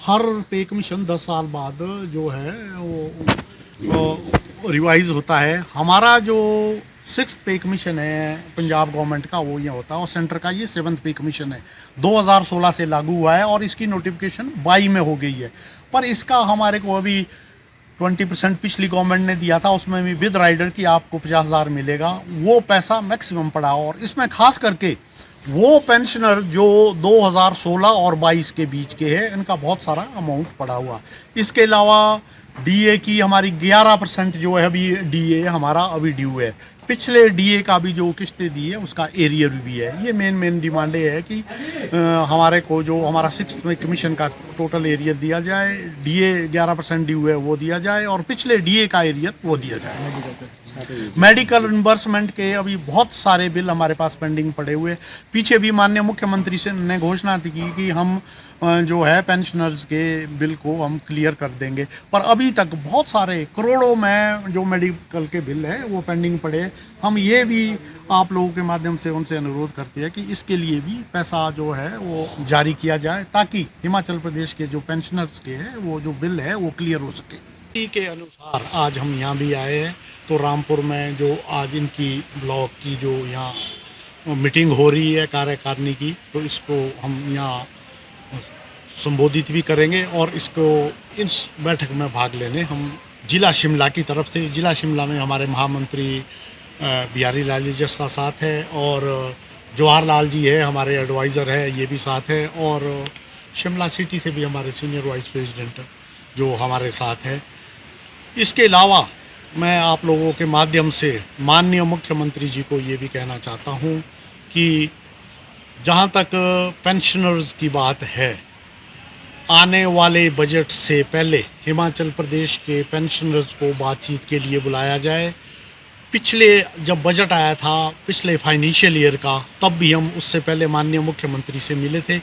हर पे कमीशन 10 साल बाद जो है वो रिवाइज होता है। हमारा जो 6th पे कमीशन है पंजाब गवर्नमेंट का वो ये होता है, और सेंटर का ये 7th पे कमीशन है। 2016 से लागू हुआ है और इसकी नोटिफिकेशन 22 में हो गई है। पर इसका हमारे को अभी 20% पिछली गवर्नमेंट ने दिया था, उसमें भी विद राइडर की आपको 50,000 मिलेगा। वो पैसा मैक्सिमम पड़ा, और इसमें खास करके वो पेंशनर जो 2016 और 22 के बीच के हैं, इनका बहुत सारा अमाउंट पड़ा हुआ। इसके अलावा डीए की हमारी 11% जो है अभी डीए हमारा अभी ड्यू है। पिछले डीए का भी जो किस्तें दी है उसका एरियर भी है। ये मेन डिमांड ये है कि हमारे को जो हमारा 6th में कमीशन का टोटल एरियर दिया जाए, डीए 11% ड्यू है वो दिया जाए, और पिछले डीए का एरियर वो दिया जाए। मेडिकल रिम्बर्समेंट के अभी बहुत सारे बिल हमारे पास पेंडिंग पड़े हुए। पीछे भी माननीय मुख्यमंत्री से ने घोषणा थी कि हम जो है पेंशनर्स के बिल को हम क्लियर कर देंगे, पर अभी तक बहुत सारे करोड़ों में जो मेडिकल के बिल है वो पेंडिंग पड़े। हम ये भी आप लोगों के माध्यम से उनसे अनुरोध करते हैं कि इसके लिए भी पैसा जो है वो जारी किया जाए, ताकि हिमाचल प्रदेश के जो पेंशनर्स के हैं वो जो बिल है वो क्लियर हो सके। इसी के अनुसार आज हम यहाँ भी आए हैं, तो रामपुर में जो आज इनकी ब्लॉक की जो यहाँ मीटिंग हो रही है कार्यकारिणी की, तो इसको हम यहाँ संबोधित भी करेंगे, और इसको इस बैठक में भाग लेने हम जिला शिमला की तरफ से, जिला शिमला में हमारे महामंत्री बिहारी लाल जी जस्ता साथ है, और जवाहरलाल जी है हमारे एडवाइज़र है, ये भी साथ है, और शिमला सिटी से भी हमारे सीनियर वाइस प्रेसिडेंट जो हमारे साथ है। इसके अलावा मैं आप लोगों के माध्यम से माननीय मुख्यमंत्री जी को ये भी कहना चाहता हूँ कि जहाँ तक पेंशनर्स की बात है, आने वाले बजट से पहले हिमाचल प्रदेश के पेंशनर्स को बातचीत के लिए बुलाया जाए। पिछले जब बजट आया था पिछले फाइनेंशियल ईयर का, तब भी हम उससे पहले माननीय मुख्यमंत्री से मिले थे।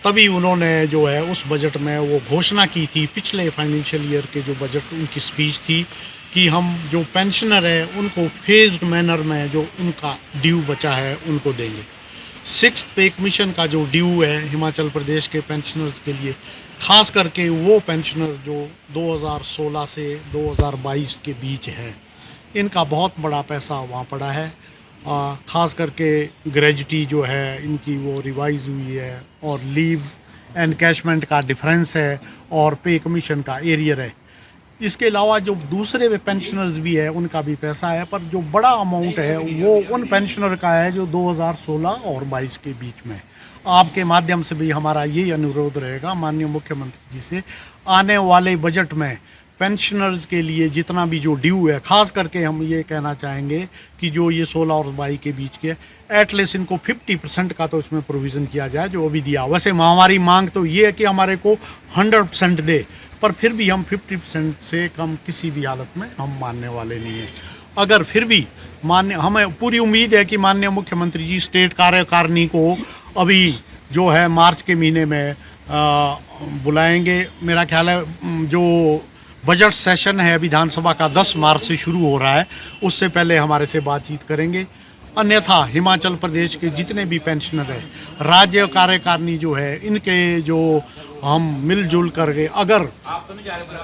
तभी उन्होंने जो है उस बजट में वो घोषणा की थी, पिछले फाइनेंशियल ईयर के जो बजट उनकी स्पीच थी, कि हम जो पेंशनर है उनको फेज्ड मैनर में जो उनका ड्यू बचा है उनको देंगे। 6th पे कमीशन का जो ड्यू है हिमाचल प्रदेश के पेंशनर्स के लिए, खास करके वो पेंशनर जो 2016 से 2022 के बीच है, इनका बहुत बड़ा पैसा वहाँ पड़ा है। खास करके ग्रेजुटी जो है इनकी वो रिवाइज हुई है, और लीव एनकैशमेंट का डिफरेंस है, और पे कमीशन का एरियर है। इसके अलावा जो दूसरे पेंशनर्स भी है उनका भी पैसा है, पर जो बड़ा अमाउंट है वो उन पेंशनर का है जो 2016 और 22 के बीच में। आपके माध्यम से भी हमारा यही अनुरोध रहेगा माननीय मुख्यमंत्री जी से, आने वाले बजट में पेंशनर्स के लिए जितना भी जो ड्यू है, खास करके हम ये कहना चाहेंगे कि जो ये 16 और 22 के बीच के, एटलीस्ट इनको 50% का तो इसमें प्रोविज़न किया जाए जो अभी दिया। वैसे हमारी मांग तो ये है कि हमारे को 100% दे, पर फिर भी हम 50% से कम किसी भी हालत में हम मानने वाले नहीं हैं। अगर फिर भी हमें पूरी उम्मीद है कि माननीय मुख्यमंत्री जी स्टेट कार्यकारिणी को अभी जो है मार्च के महीने में बुलाएंगे। मेरा ख्याल है जो बजट सेशन है विधानसभा का 10 मार्च से शुरू हो रहा है, उससे पहले हमारे से बातचीत करेंगे। अन्यथा हिमाचल प्रदेश के जितने भी पेंशनर हैं, राज्य कार्यकारिणी जो है, इनके जो हम मिलजुल करके, अगर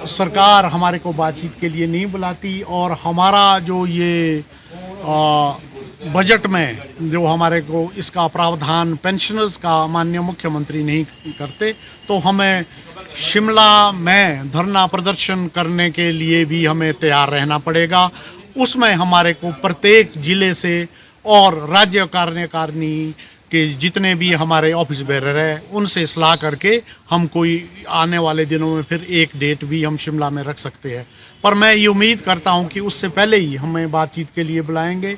सरकार हमारे को बातचीत के लिए नहीं बुलाती और हमारा जो ये बजट में जो हमारे को इसका प्रावधान पेंशनर्स का माननीय मुख्यमंत्री नहीं करते, तो हमें शिमला में धरना प्रदर्शन करने के लिए भी हमें तैयार रहना पड़ेगा। उसमें हमारे को प्रत्येक ज़िले से और राज्य कार्यकारिणी के जितने भी हमारे ऑफिस बेरर है उनसे सलाह करके हम कोई आने वाले दिनों में फिर एक डेट भी हम शिमला में रख सकते हैं। पर मैं ये उम्मीद करता हूं कि उससे पहले ही हमें बातचीत के लिए बुलाएंगे।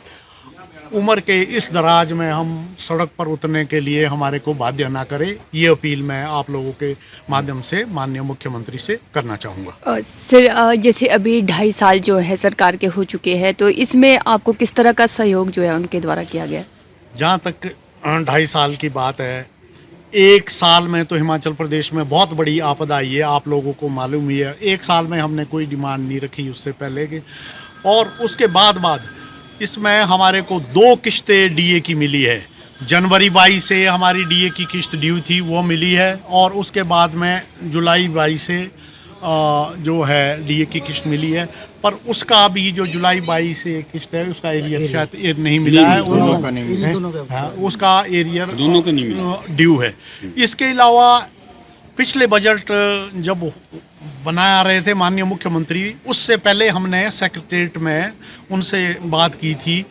उम्र के इस दराज में हम सड़क पर उतरने के लिए हमारे को बाध्य ना करें, ये अपील मैं आप लोगों के माध्यम से माननीय मुख्यमंत्री से करना चाहूँगा। सर, जैसे अभी 2.5 साल जो है सरकार के हो चुके हैं, तो इसमें आपको किस तरह का सहयोग जो है उनके द्वारा किया गया? जहाँ तक 2.5 साल की बात है, 1 साल में तो हिमाचल प्रदेश में बहुत बड़ी आपदा आई है, आप लोगों को मालूम ही है। 1 साल में हमने कोई डिमांड नहीं रखी उससे पहले के, और उसके बाद इसमें हमारे को 2 किस्तें डीए की मिली है। जनवरी 22 से हमारी डीए की किस्त ड्यू थी, वो मिली है। और उसके बाद में जुलाई 22 से जो है डीए की किस्त मिली है। पर उसका भी जो जुलाई 22 से किस्त है उसका एरियर शायद नहीं मिला है, दोनों का नहीं मिला। हाँ, उसका एरियर दोनों का नहीं मिला। ड्यू है। इसके अलावा पिछले बजट जब बना रहे थे माननीय मुख्यमंत्री, उससे पहले हमने सेक्रेटेरिएट में उनसे बात की थी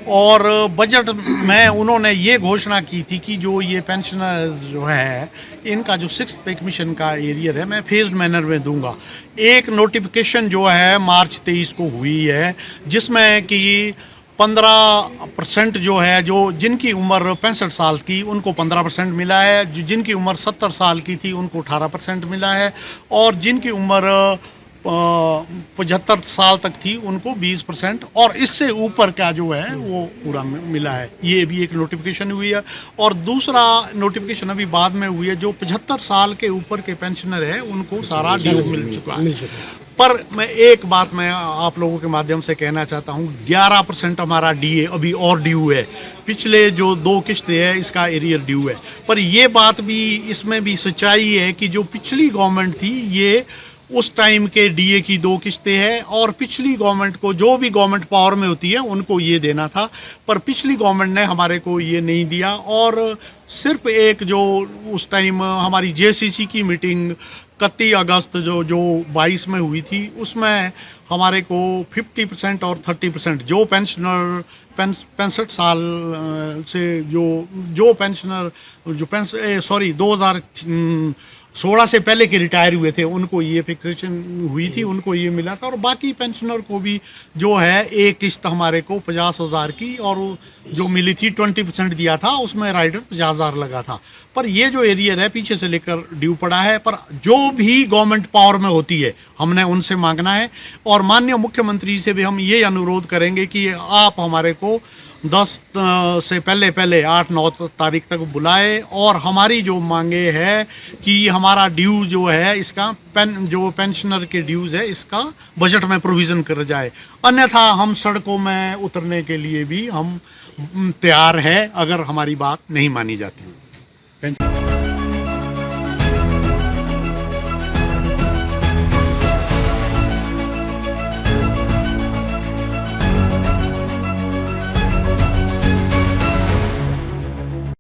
और बजट में उन्होंने ये घोषणा की थी कि जो ये पेंशनर जो है इनका जो 6th पे कमीशन का एरियर है मैं फेज्ड मैनर में दूंगा। एक नोटिफिकेशन जो है मार्च 23 को हुई है जिसमें कि 15% जो है, जो जिनकी उम्र 65 साल की उनको 15% मिला है, जो जिनकी उम्र 70 साल की थी उनको 18% मिला है और जिनकी उम्र 75 साल तक थी उनको 20% और इससे ऊपर का जो है वो पूरा मिला है। ये भी एक नोटिफिकेशन हुई है। और दूसरा नोटिफिकेशन अभी बाद में हुई है, जो 75 साल के ऊपर के पेंशनर है उनको सारा ड्यू मिल चुका है। पर मैं एक बात मैं आप लोगों के माध्यम से कहना चाहता हूँ, 11% हमारा डीए अभी और ड्यू है। पिछले जो 2 किस्तें है इसका एरियर ड्यू है। पर ये बात भी इसमें भी सच्चाई है कि जो पिछली गवर्नमेंट थी ये उस टाइम के डीए की 2 किस्तें हैं और पिछली गवर्नमेंट को, जो भी गवर्नमेंट पावर में होती है उनको ये देना था, पर पिछली गवर्नमेंट ने हमारे को ये नहीं दिया। और सिर्फ एक जो उस टाइम हमारी जेसीसी की मीटिंग 31 अगस्त जो 22 में हुई थी उसमें हमारे को 50% और 30% जो पेंशनर 65 साल से जो पेंशनर जो 2016 से पहले के रिटायर हुए थे उनको ये फिक्सेशन हुई थी, उनको ये मिला था। और बाकी पेंशनर को भी जो है एक किस्त हमारे को 50,000 की और जो मिली थी 20% दिया था, उसमें राइडर 50,000 लगा था। पर ये जो एरियर है पीछे से लेकर ड्यू पड़ा है। पर जो भी गवर्नमेंट पावर में होती है हमने उनसे मांगना है और माननीय मुख्यमंत्री से भी हम ये अनुरोध करेंगे कि आप हमारे को 10 से पहले 8-9 तारीख तक बुलाए और हमारी जो मांगे है कि हमारा ड्यू जो है इसका जो पेंशनर के ड्यूज है इसका बजट में प्रोविज़न कर जाए। अन्यथा हम सड़कों में उतरने के लिए भी हम तैयार है अगर हमारी बात नहीं मानी जाती।